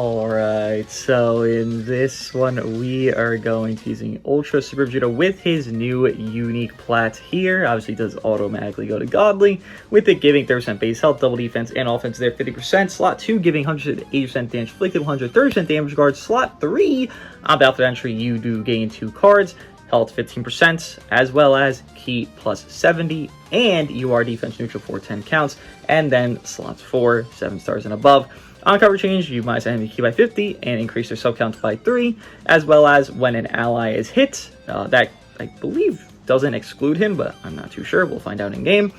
Alright, so in this one we are going to be using Ultra Super Vegito with his new unique plat here. Obviously it does automatically go to Godly, with it giving 30% base health, double defense, and offense there, 50%. Slot 2 giving 180% damage inflicted, 130% damage guard. Slot 3, on Battle entry, you do gain 2 cards, health 15%, as well as key plus 70, and you are defense neutral for 10 counts. And then slots 4, 7 stars and above. On cover change, you minus enemy key by 50 and increase their sub count by 3, as well as when an ally is hit, that I believe doesn't exclude him, but I'm not too sure. We'll find out in game.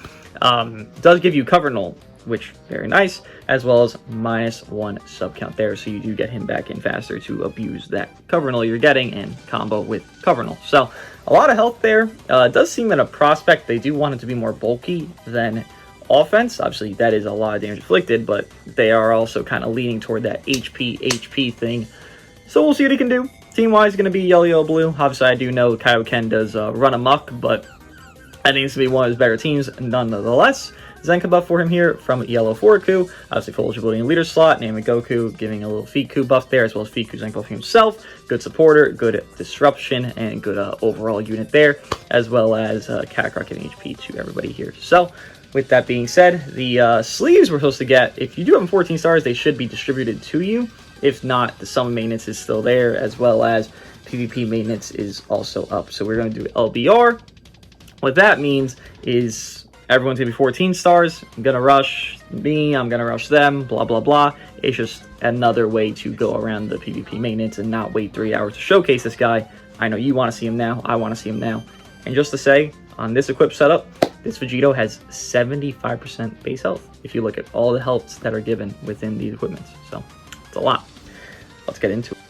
Does give you cover null, which very nice, as well as -1 sub count there, so you do get him back in faster to abuse that cover null you're getting and combo with cover null. So a lot of health there. It does seem that a prospect, they do want it to be more bulky than offense. Obviously that is a lot of damage inflicted, but they are also kind of leaning toward that HP thing. So we'll see what he can do. Team wise going to be yellow blue. Obviously I do know Kaioken does run amok, but I think this will be one of his better teams nonetheless. Zenka buff for him here from Yellow Forku, obviously full eligibility in leader slot. Namek Goku giving a little Fiku buff there, as well as Fiku Zenka buff himself. Good supporter, good disruption, and good overall unit there, as well as Kakarot getting HP to everybody here. So with that being said, the sleeves we're supposed to get, if you do have 14 stars, they should be distributed to you. If not, the summon maintenance is still there, as well as PvP maintenance is also up. So we're going to do LBR. What that means is everyone's going to be 14 stars. I'm going to rush me, I'm going to rush them, blah, blah, blah. It's just another way to go around the PvP maintenance and not wait 3 hours to showcase this guy. I know you want to see him now. I want to see him now. And just to say, on this equipped setup, this Vegito has 75% base health if you look at all the healths that are given within these equipments. So, it's a lot. Let's get into it.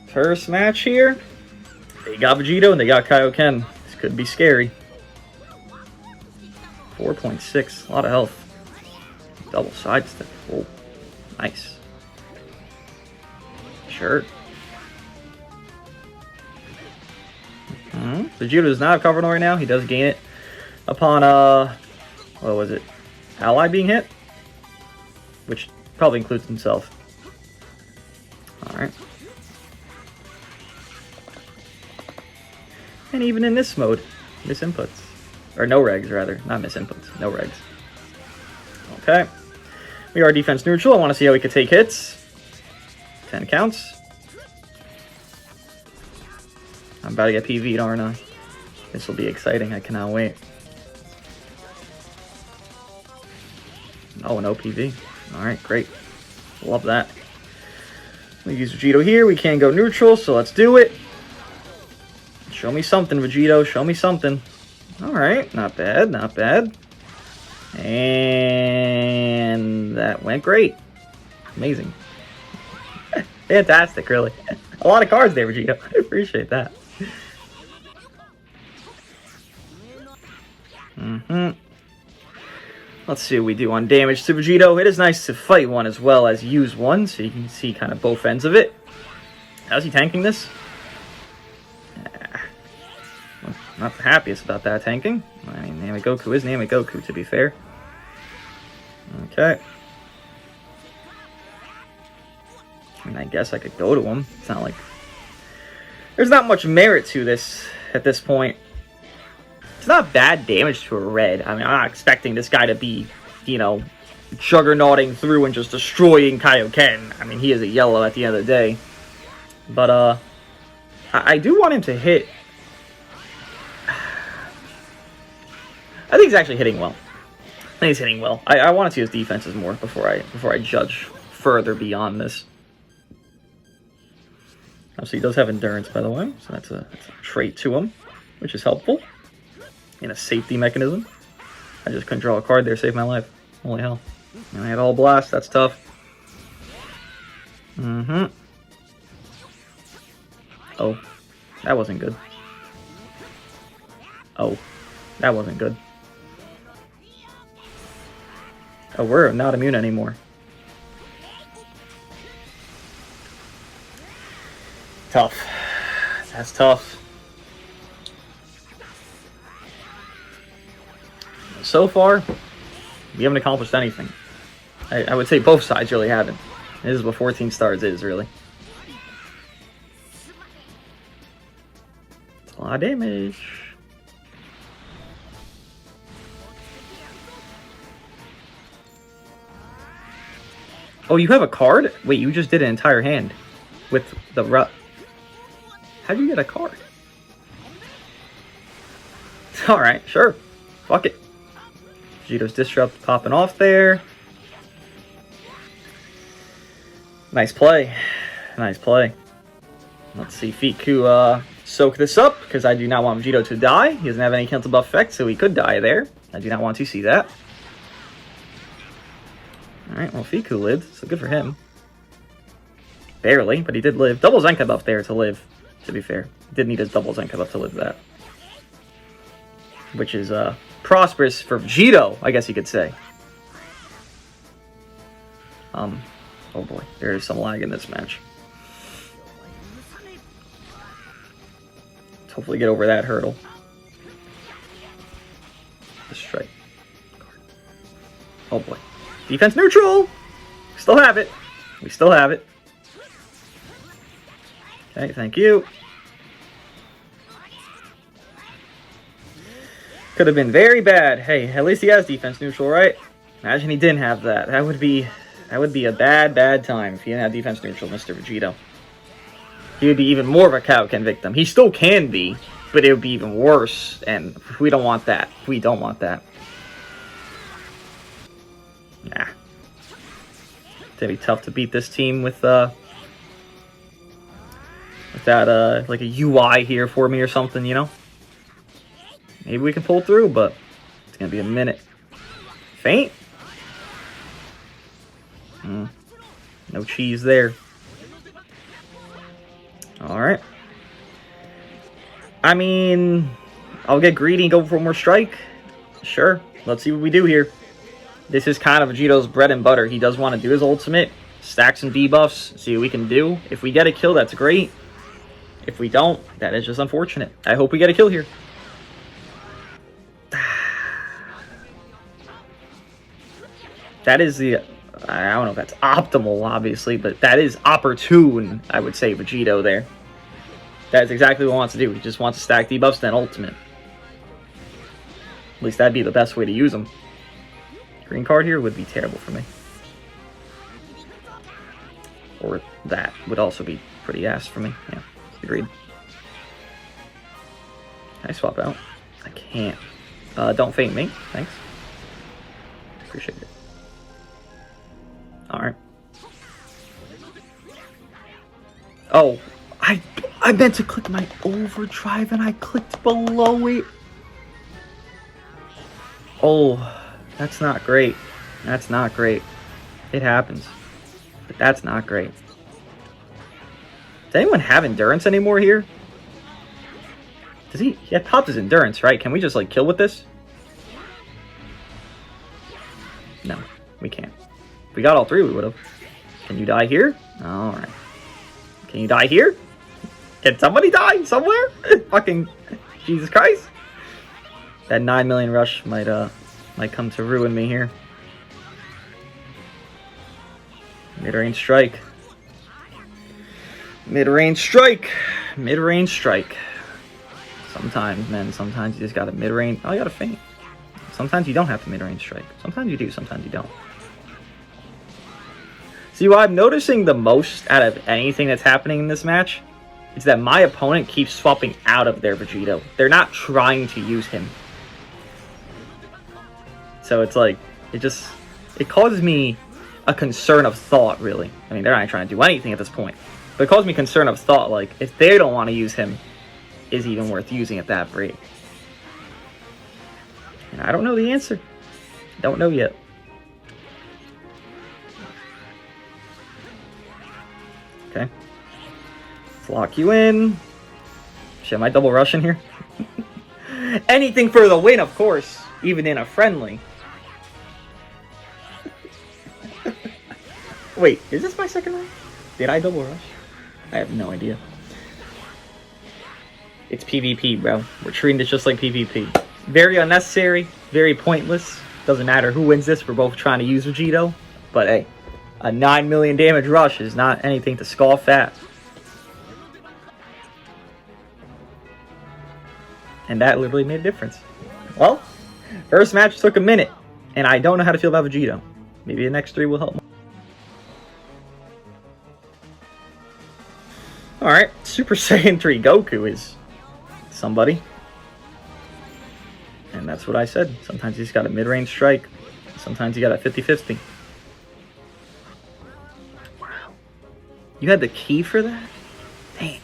First match here. They got Vegito and they got Kaioken. This could be scary. 4.6, a lot of health. Double sidestep. Oh, nice. Sure. Vegito does not have cover null right now. He does gain it upon what was it? Ally being hit, which probably includes himself. All right. And even in this mode, miss inputs. Or no regs, rather. Not miss inputs. No regs. Okay. We are defense neutral. I want to see how we can take hits. 10 counts. I'm about to get PV'd, aren't I? This will be exciting. I cannot wait. Oh, no PV. Alright, great. Love that. We use Vegito here. We can't go neutral, so let's do it. Show me something, Vegito. Show me something. Alright, not bad, not bad. And that went great. Amazing. Fantastic, really. A lot of cards there, Vegito. I appreciate that. Let's see what we do on damage to Vegito. It is nice to fight one as well as use one, so you can see kind of both ends of it. How's he tanking this? Not the happiest about that tanking. I mean, Namek Goku is Namek Goku, to be fair. Okay. I mean, I guess I could go to him. It's not like... There's not much merit to this at this point. It's not bad damage to a red. I mean, I'm not expecting this guy to be, you know, juggernauting through and just destroying Kaioken. I mean, he is a yellow at the end of the day. But, I do want him to hit... I think he's actually hitting well. I think he's hitting well. I want to see his defenses more before I judge further beyond this. Obviously, he does have endurance, by the way, so that's a trait to him, which is helpful in a safety mechanism. I just couldn't draw a card there, saved my life. Holy hell! And I had all blast. That's tough. Oh, that wasn't good. Oh, that wasn't good. Oh, we're not immune anymore. Tough. That's tough. So far, We haven't accomplished anything. I would say both sides really haven't. This is what 14 stars is, really. It's a lot of damage. Oh, you have a card? Wait, you just did an entire hand with the How'd you get a card? Alright, sure. Fuck it. Vegito's Disrupt popping off there. Nice play. Nice play. Let's see Fiku soak this up, because I do not want Vegito to die. He doesn't have any cancel buff effect, so he could die there. I do not want to see that. Alright, well, Fiku lived, so good for him. Barely, but he did live. Double Zenka buff there to live, to be fair. He did need his double Zenka buff to live that. Which is prosperous for Vegito, I guess you could say. Oh boy, there is some lag in this match. Let's hopefully get over that hurdle. The strike. Oh boy. Defense neutral! We still have it. We still have it. Okay, thank you. Could have been very bad. Hey, at least he has defense neutral, right? Imagine he didn't have that. That would be a bad time if he didn't have defense neutral, Mr. Vegito. He would be even more of a Kaioken victim. He still can be, but it would be even worse, and we don't want that. We don't want that. Nah. It's gonna be tough to beat this team with that, like a UI here for me or something, you know? Maybe we can pull through, but it's gonna be a minute. Faint? No cheese there. Alright. I mean, I'll get greedy and go for more strike. Sure. Let's see what we do here. This is kind of Vegito's bread and butter. He does want to do his ultimate, stack some debuffs, see what we can do. If we get a kill, that's great. If we don't, that is just unfortunate. I hope we get a kill here. That is the... I don't know if that's optimal, obviously, but that is opportune, I would say, Vegito there. That is exactly what he wants to do. He just wants to stack debuffs, then ultimate. At least that'd be the best way to use them. Green card here would be terrible for me. Or that would also be pretty ass for me. Yeah, agreed. Can I swap out? I can't. Don't faint me. Thanks. Appreciate it. Alright. Oh, I meant to click my overdrive and I clicked below it. Oh, that's not great. That's not great. It happens. But that's not great. Does anyone have endurance anymore here? Does he? Yeah, popped his endurance, right? Can we just, like, kill with this? No, we can't. If we got all three, we would have. Can you die here? Alright. Can you die here? Can somebody die somewhere? Fucking Jesus Christ. That 9 million rush might come to ruin me here. Mid-range strike. Mid-range strike. Mid-range strike. Sometimes, man, sometimes you just got a mid-range. Oh, you got a feint. Sometimes you don't have to mid-range strike. Sometimes you do, sometimes you don't. See, what I'm noticing the most out of anything that's happening in this match is that my opponent keeps swapping out of their Vegito. They're not trying to use him. So it's like, it causes me a concern of thought, really. I mean, they're not trying to do anything at this point. But it causes me concern of thought, like, if they don't want to use him, is he even worth using at that rate? And I don't know the answer. Don't know yet. Okay. Let's lock you in. Shit, am I double rushing here? Anything for the win, of course. Even in a friendly. Wait, is this my second run? Did I double rush? I have no idea. It's PvP, bro. We're treating this just like PvP. Very unnecessary, very pointless. Doesn't matter who wins this, we're both trying to use Vegito. But hey, a 9 million damage rush is not anything to scoff at. And that literally made a difference. Well, first match took a minute, and I don't know how to feel about Vegito. Maybe the next 3 will help more. Alright, Super Saiyan 3 Goku is somebody. And that's what I said. Sometimes he's got a mid-range strike. Sometimes he got a 50-50. Wow. You had the key for that? Damn.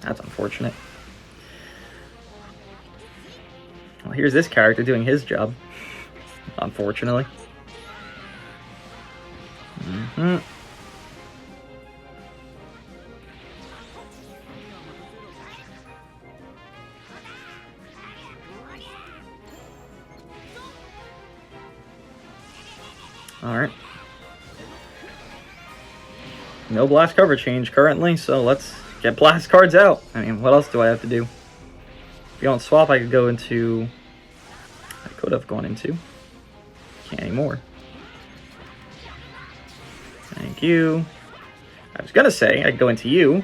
That's unfortunate. Well, here's this character doing his job. Unfortunately. Alright. No blast cover change currently, so let's get blast cards out. I mean, what else do I have to do? If you don't swap, I could go into... I could have gone into... Can't anymore. Thank you. I was gonna say, I could go into you.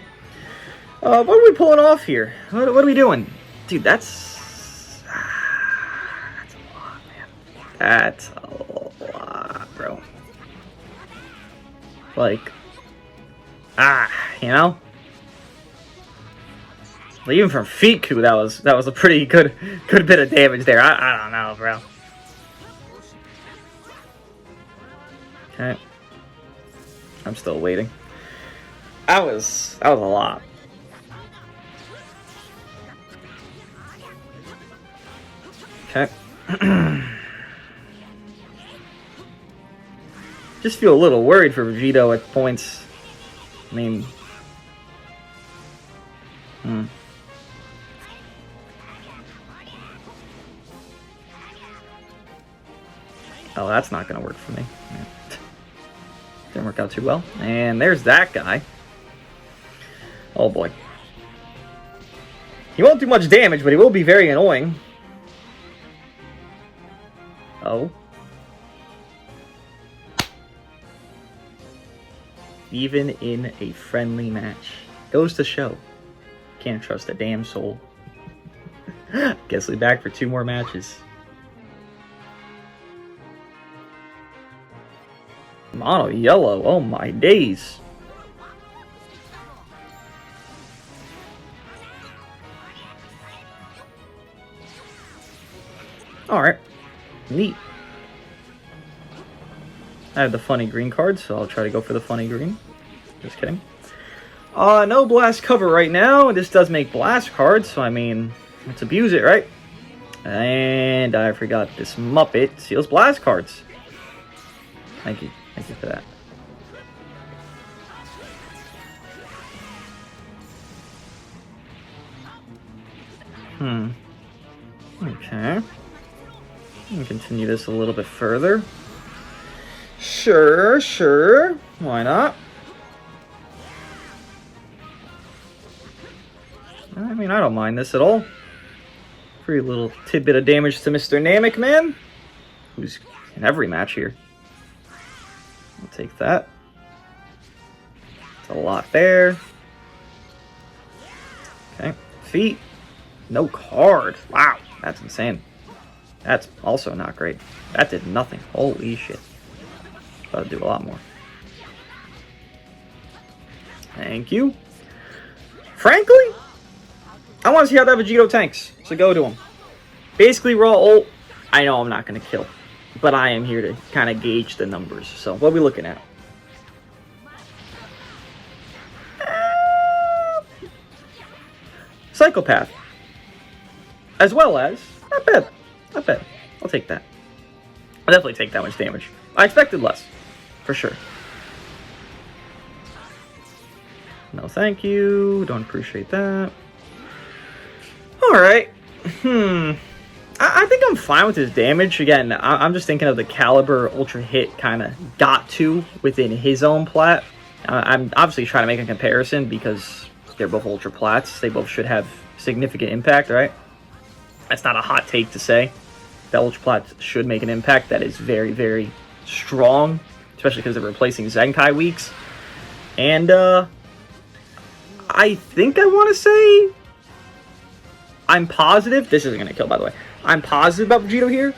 What are we pulling off here? What are we doing? Dude, that's... that's a lot, man. That's a lot, bro. Like... you know? Even from Fiku, that was a pretty good bit of damage there. I don't know, bro. Okay. I'm still waiting. That was a lot. Okay. Just feel a little worried for Vegito at points. I mean... Oh, that's not going to work for me. Yeah. Didn't work out too well. And there's that guy. Oh, boy. He won't do much damage, but he will be very annoying. Oh. Even in a friendly match. Goes to show. Can't trust a damn soul. Guess we'll be back for 2 more matches. Mono yellow, oh my days. Alright, neat. I have the funny green card, so I'll try to go for the funny green. Just kidding. No blast cover right now. This does make blast cards, so I mean, let's abuse it, right? And I forgot this Muppet seals blast cards. Thank you. Thank you for that. Okay. Continue this a little bit further. Sure. Why not? I mean, I don't mind this at all. Pretty little tidbit of damage to Mr. Namek, man. Who's in every match here. I'll take that. It's a lot there. Okay. Feet. No card. Wow. That's insane. That's also not great. That did nothing. Holy shit. Gotta do a lot more. Thank you. Frankly, I want to see how that Vegito tanks. So go to him. Basically, raw ult. I know I'm not going to kill. But I am here to kind of gauge the numbers. So what are we looking at? Psychopath. As well as... Not bad. Not bad. I'll take that. I'll definitely take that much damage. I expected less. For sure. No thank you. Don't appreciate that. Alright. I think I'm fine with his damage. Again, I'm just thinking of the caliber Ultra Hit kind of got to within his own plat. I'm obviously trying to make a comparison because they're both Ultra Plats. They both should have significant impact, right? That's not a hot take to say. that Ultra Plat should make an impact that is very, very strong, especially because they're replacing Zenkai weeks. And I think I want to say I'm positive. This isn't going to kill, by the way. I'm positive about Vegito here.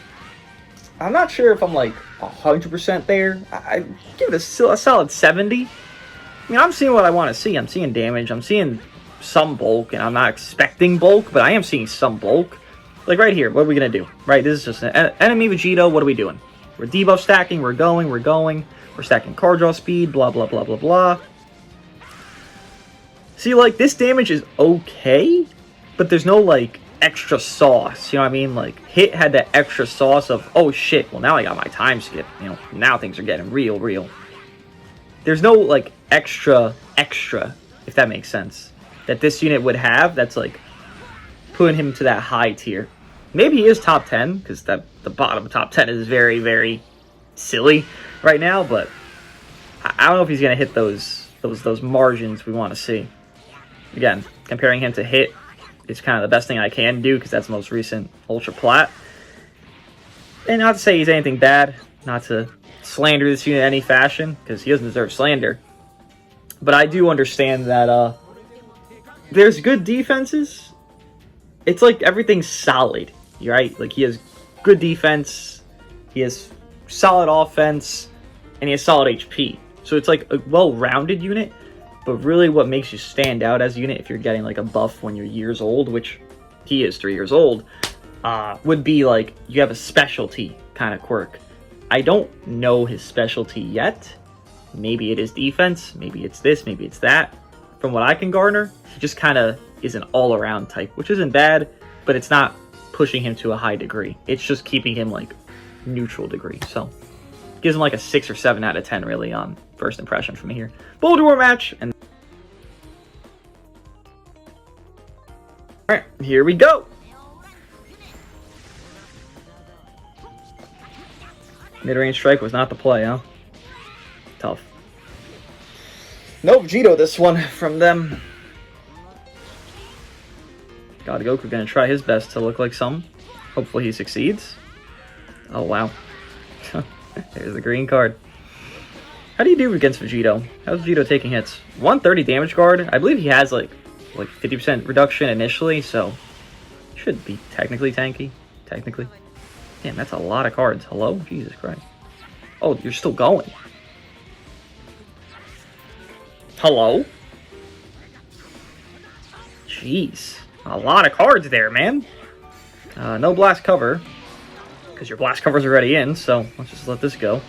I'm not sure if I'm like 100% there. I give it a solid 70. I mean, I'm seeing what I want to see. I'm seeing damage. I'm seeing some bulk, and I'm not expecting bulk, but I am seeing some bulk. Like right here, what are we going to do? Right, this is just an enemy Vegito. What are we doing? We're debuff stacking. We're going. We're stacking card draw speed, blah, blah, blah, blah, blah. See, like, this damage is okay, but there's no, like, extra sauce. You know what I mean? Like, Hit had that extra sauce of, oh, shit, well, now I got my time skip. You know, now things are getting real. There's no, like, extra, if that makes sense, that this unit would have that's, like, putting him to that high tier. Maybe he is top 10, because the bottom of top 10 is very, very silly right now, but I don't know if he's going to hit those margins we want to see. Again, comparing him to Hit is kind of the best thing I can do, because that's the most recent Ultra Plat. And not to say he's anything bad, not to slander this unit in any fashion, because he doesn't deserve slander. But I do understand that there's good defenses. It's like everything's solid, right? Like, he has good defense, he has solid offense, and he has solid HP. So it's like a well-rounded unit. But really what makes you stand out as a unit, if you're getting like a buff when you're years old, which he is 3 years old, would be like you have a specialty kind of quirk. I don't know his specialty yet. Maybe it is defense, maybe it's this, maybe it's that. From what I can garner, he just kind of is an all-around type, which isn't bad, but it's not pushing him to a high degree. It's just keeping him like neutral degree. So gives him like a 6 or 7 out of 10 really on first impression from here. Boulder War match, and alright, here we go. Mid-range strike was not the play, huh? Tough. No Vegito this one from them. Dooogote gonna try his best to look like some. Hopefully he succeeds. Oh wow. There's the green card. How do you do against Vegito? How's Vegito taking hits? 130 damage guard. I believe he has like 50% reduction initially, so should be technically tanky. Technically. Damn, that's a lot of cards. Hello? Jesus Christ. Oh, you're still going. Hello? Jeez. A lot of cards there, man. No blast cover, because your blast cover's already in, so let's just let this go.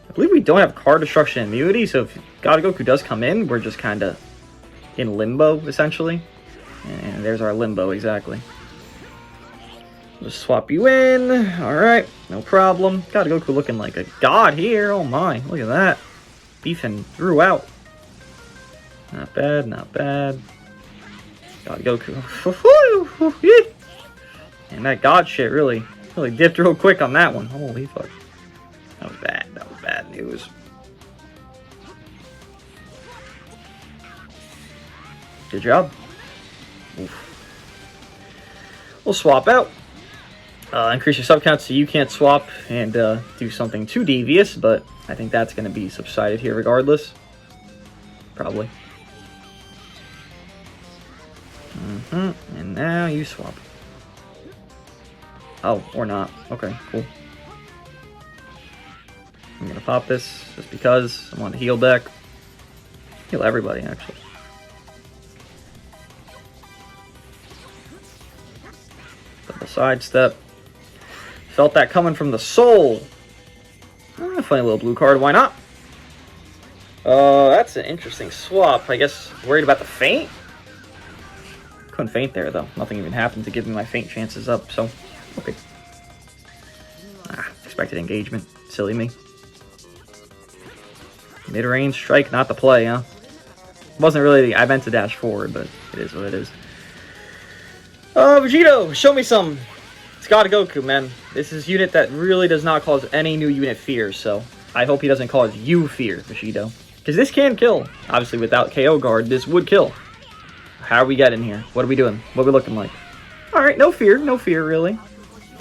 I believe we don't have card destruction immunity, so if Dooogote does come in, we're just kind of in limbo, essentially. And there's our limbo, exactly. Just swap you in. Alright, no problem. Dooogote looking like a god here. Oh my, look at that. Beefing throughout. Not bad, not bad. Dooogote. And that god shit really dipped real quick on that one. Holy fuck. That was bad. That was bad news. Good job. Oof. We'll swap out. Increase your sub count so you can't swap and do something too devious, but I think that's going to be subsided here regardless. Probably. And now you swap. Oh, or not. Okay, cool. I'm going to pop this just because I want to heal deck. Heal everybody, actually. Double sidestep. Felt that coming from the soul. Funny little blue card, why not? That's an interesting swap. I guess worried about the feint? Couldn't feint there, though. Nothing even happened to give me my feint chances up, so okay. Expected engagement. Silly me. Mid-range strike, not the play, huh? Wasn't really I meant to dash forward, but it is what it is. Vegito, show me some. It's Dooogote, man. This is a unit that really does not cause any new unit fear, so I hope he doesn't cause you fear, Vegito. Because this can kill. Obviously, without KO guard, this would kill. How are we getting here? What are we doing? What are we looking like? Alright, no fear, really.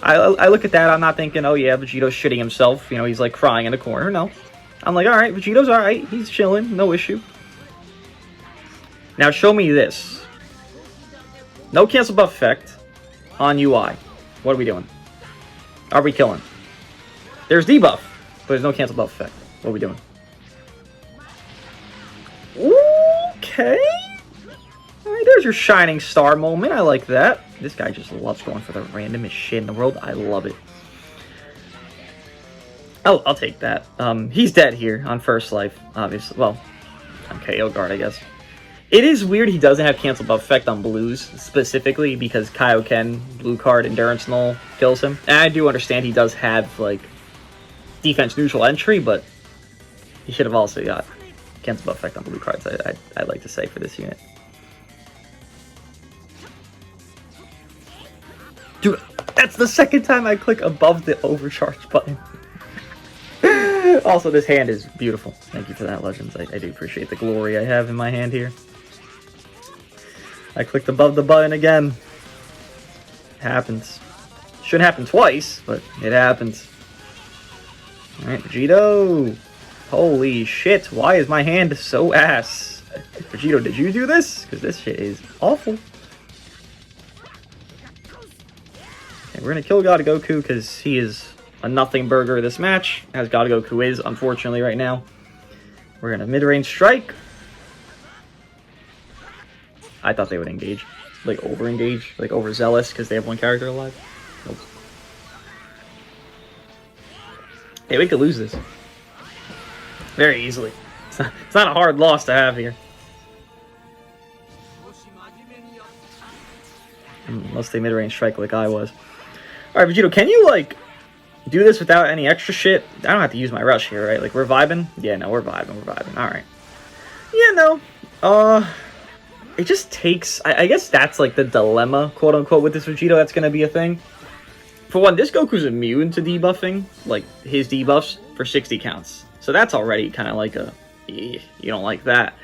I look at that, I'm not thinking, oh yeah, Vegito's shitting himself, you know, he's like crying in the corner. No. I'm like, alright, Vegito's alright, he's chilling, no issue. Now show me this. No cancel buff effect on UI. What are we doing? Are we killing? There's debuff, but there's no cancel buff effect. What are we doing? Okay. Alright, there's your shining star moment. I like that. This guy just loves going for the randomest shit in the world. I love it. Oh, I'll take that. He's dead here on first life, obviously. Well, on KO guard, I guess. It is weird he doesn't have cancel buff effect on blues, specifically because Kaioken, blue card, endurance null kills him. And I do understand he does have, like, defense neutral entry, but he should have also got cancel buff effect on blue cards, I'd like to say, for this unit. Dude, that's the second time I click above the overcharge button. Also, this hand is beautiful. Thank you for that, Legends. I do appreciate the glory I have in my hand here. I clicked above the button again. It happens. Shouldn't happen twice, but it happens. Alright, Vegito. Holy shit, why is my hand so ass? Vegito, did you do this? Because this shit is awful. Okay, we're gonna kill Dooogote because he is a nothing burger this match, as Dooogote is, unfortunately, right now. We're gonna mid-range strike. I thought they would engage. Like, over-engage. Like, overzealous, because they have one character alive. Nope. Hey, we could lose this. Very easily. It's not a hard loss to have here. Unless they mid-range strike like I was. Alright, Vegito, can you, like, do this without any extra shit? I don't have to use my rush here, right? Like, we're vibing? Yeah, no, we're vibing. Alright. Yeah, no. It just takes... I guess that's, like, the dilemma, quote-unquote, with this Vegito that's going to be a thing. For one, this Goku's immune to debuffing, like, his debuffs for 60 counts. So that's already kind of like a... you don't like that.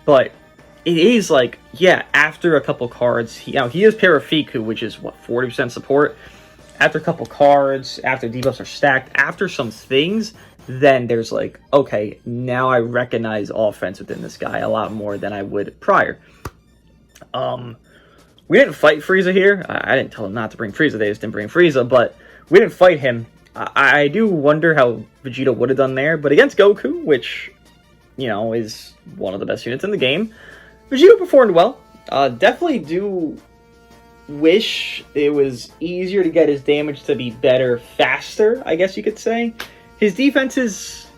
But it is, like, yeah, after a couple cards... he is Parafiku, which is, what, 40% support? After a couple cards, after debuffs are stacked, after some things, then there's like, okay, now I recognize offense within this guy a lot more than I would prior. We didn't fight Frieza here. I didn't tell him not to bring Frieza. They just didn't bring Frieza, but we didn't fight him. I do wonder how Vegito would have done there, but against Goku, which, you know, is one of the best units in the game, Vegito performed well. Definitely do wish it was easier to get his damage to be better faster, I guess you could say. His defenses,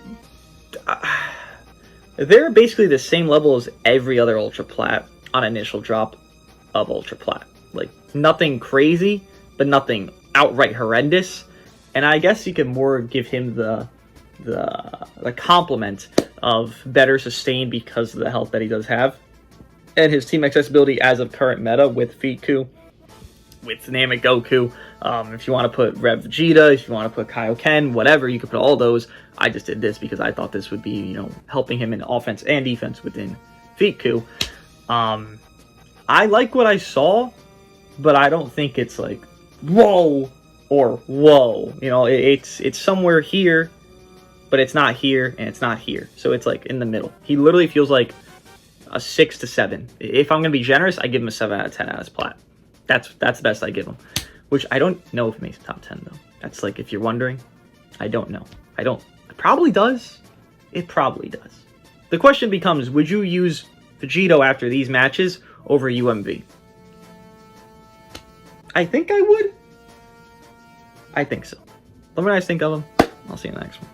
they're basically the same level as every other Ultra Plat on initial drop of Ultra Plat. Like, nothing crazy, but nothing outright horrendous. And I guess you can more give him the compliment of better sustain because of the health that he does have. And his team accessibility as of current meta with Fiku, with Namek Goku. If you want to put Rev Vegeta, if you want to put Kaioken, whatever, you could put all those. I just did this because I thought this would be, you know, helping him in offense and defense within Fiku. I like what I saw, but I don't think it's like, whoa, or whoa. You know, it's somewhere here, but it's not here, and it's not here. So it's like in the middle. He literally feels like a 6 to 7. If I'm going to be generous, I give him a 7 out of 10 out of his plat. That's the best I give him. Which I don't know if it makes top 10, though. That's like, if you're wondering, I don't know. It probably does. It probably does. The question becomes, would you use Vegito after these matches over UMV? I think I would. I think so. Let me know what you guys think of him. I'll see you in the next one.